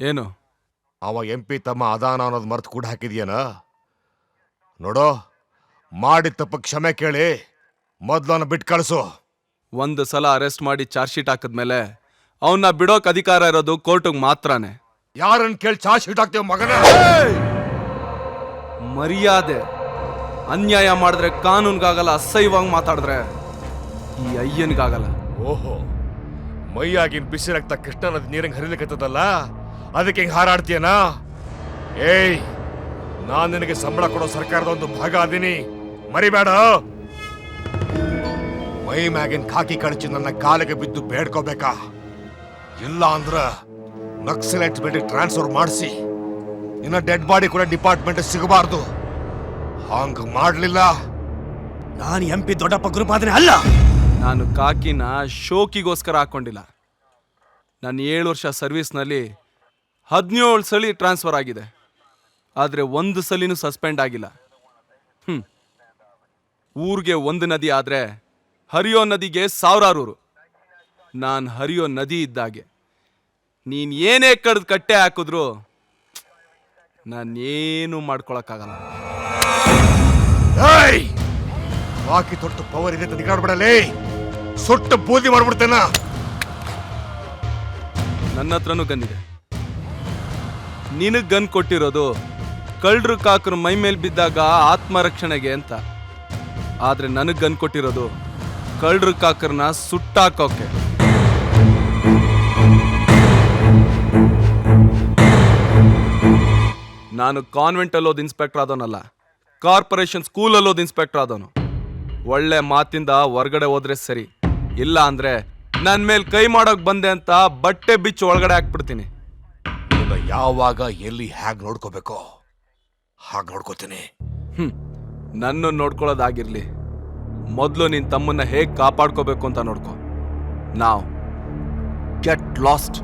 ಏನು? ಅವ MP ತಮ್ಮ ಅದಾನ ಅನ್ನೋದು ಮರ್ತು ಕೂಡ ಹಾಕಿದ್ಯಾನ? ನೋಡೋ, ಮಾಡಿದ ತಪ್ಪ ಕ್ಷಮೆ ಕೇಳಿ ಮೊದ್ಲವನ್ನ ಬಿಟ್ಟು ಕಳಿಸು. ಒಂದು ಸಲ ಅರೆಸ್ಟ್ ಮಾಡಿ ಚಾರ್ಜ್ ಶೀಟ್ ಹಾಕಿದ್ಮೇಲೆ ಅವನ್ನ ಬಿಡೋಕ್ ಅಧಿಕಾರ ಇರೋದು ಕೋರ್ಟಿಗೆ ಮಾತ್ರನೇ. ಯಾರನ್ನ ಕೇಳಿ ಚಾರ್ಜ್ ಶೀಟ್ ಹಾಕ್ತೇವ ಮಗನ? ಮರ್ಯಾದೆ. ಅನ್ಯಾಯ ಮಾಡಿದ್ರೆ ಕಾನೂನ್ಗಾಗಲ್ಲ, ಅಸಹ್ಯವಾಗಿ ಮಾತಾಡಿದ್ರೆ ಈ ಅಯ್ಯನ್ಗಾಗಲ್ಲ. ಓಹೋ, ಮೈಯಾಗಿನ ಬಿಸಿ ರಕ್ತ ಕೃಷ್ಣ ನದಿ ನೀರಂಗ್ ಹರಿಲಿಕ್ಕತ್ತದಲ್ಲ, ಅದಕ್ಕೆ ಹಿಂಗೆ ಹಾರಾಡ್ತೀಯನಾ? ಏಯ್, ನಾನ್ ನಿನಗೆ ಸಂಬಳ ಕೊಡೋ ಸರ್ಕಾರದ ಒಂದು ಭಾಗ ಅದೀನಿ, ಮರಿಬೇಡ. ಮೈ ಮ್ಯಾಗಿನ ಖಾಕಿ ಕಳಚಿ ನನ್ನ ಕಾಲಿಗೆ ಬಿದ್ದು ಬೇಡ್ಕೋಬೇಕಾ? ಇಲ್ಲ ಅಂದ್ರ ನಕ್ಸಲೈಟ್ ಬೇಡಿ ಟ್ರಾನ್ಸ್ಫರ್ ಮಾಡಿಸಿ ಇನ್ನ ಡೆಡ್ ಬಾಡಿ ಕೂಡ ಡಿಪಾರ್ಟ್ಮೆಂಟ್ ಸಿಗಬಾರ್ದು. ಹಾಂಗ್ ಮಾಡ್ಲಿಲ್ಲ ನಾನು MP ದೊಡ್ಡಪ್ಪ ಗುರುಪಾದನೆ ಅಲ್ಲ. ನಾನು ಕಾಕಿನ ಶೋಕಿಗೋಸ್ಕರ ಹಾಕೊಂಡಿಲ್ಲ. ನಾನು 7 ವರ್ಷ ಸರ್ವಿಸ್ನಲ್ಲಿ 17 ಸಲ ಟ್ರಾನ್ಸ್ಫರ್ ಆಗಿದೆ, ಆದರೆ ಒಂದು ಸಲಿನೂ ಸಸ್ಪೆಂಡ್ ಆಗಿಲ್ಲ. ಊರಿಗೆ ಒಂದು ನದಿ ಆದರೆ ಹರಿಯೋ ನದಿಗೆ 1000 ಊರು. ನಾನು ಹರಿಯೋ ನದಿ ಇದ್ದಾಗೆ. ನೀನು ಏನೇ ಕಡ್ದು ಕಟ್ಟೆ ಹಾಕಿದ್ರು ನಾನೇನು ಮಾಡ್ಕೊಳಕ್ಕಾಗಲ್ಲ. ಬಾಕಿ ತೊಟ್ಟು ಪವರ್ ಇದೆ ಅಂತ ನಿಗಾಡ್ಬಿಡಲೇ, ಸುಟ್ಟು ಬೂದಿ ಮಾಡ್ಬಿಡ್ತೇನ. ನನ್ನ ಹತ್ರನೂ ಗನ್ ಇದೆ. ನಿನಗೆ ಗನ್ ಕೊಟ್ಟಿರೋದು ಕಳ್ಳರು ಕಾಕರು ಮೈ ಮೇಲೆ ಬಿದ್ದಾಗ ಆತ್ಮರಕ್ಷಣೆಗೆ ಅಂತ. ಆದ್ರೆ ನನಗೆ ಗನ್ ಕೊಟ್ಟಿರೋದು ಕಳ್ಳರು ಕಾಕರನ್ನ ಸುಟ್ಟಾಕೋಕೆ. ನಾನು ಕಾನ್ವೆಂಟಲ್ಲಿ ಓದ್ ಇನ್ಸ್ಪೆಕ್ಟರ್ ಆದವನಲ್ಲ, ಕಾರ್ಪೊರೇಷನ್ ಸ್ಕೂಲಲ್ಲಿ ಓದ್ ಇನ್ಸ್ಪೆಕ್ಟರ್ ಆದವನು. ಒಳ್ಳೆ ಮಾತಿಂದ ಹೊರಗಡೆ ಹೋದ್ರೆ ಸರಿ, ಇಲ್ಲ ಅಂದ್ರೆ ನನ್ನ ಮೇಲೆ ಕೈ ಮಾಡೋಕ್ ಬಂದೆ ಅಂತ ಬಟ್ಟೆ ಬಿಚ್ಚು ಒಳಗಡೆ ಹಾಕ್ಬಿಡ್ತೀನಿ. ಯಾವಾಗ ಎಲ್ಲಿ ಹೇಗ್ ನೋಡ್ಕೋಬೇಕೋ ಹಾಗೆ ನೋಡ್ಕೋತೀನಿ. ನನ್ನ ನೋಡ್ಕೊಳ್ಳೋದಾಗಿರ್ಲಿ, ಮೊದಲು ನಿನ್ ತಮ್ಮನ್ನ ಹೇಗ್ ಕಾಪಾಡ್ಕೋಬೇಕು ಅಂತ ನೋಡ್ಕೊ. ನಾವ್ ಗೆಟ್ ಲಾಸ್ಟ್.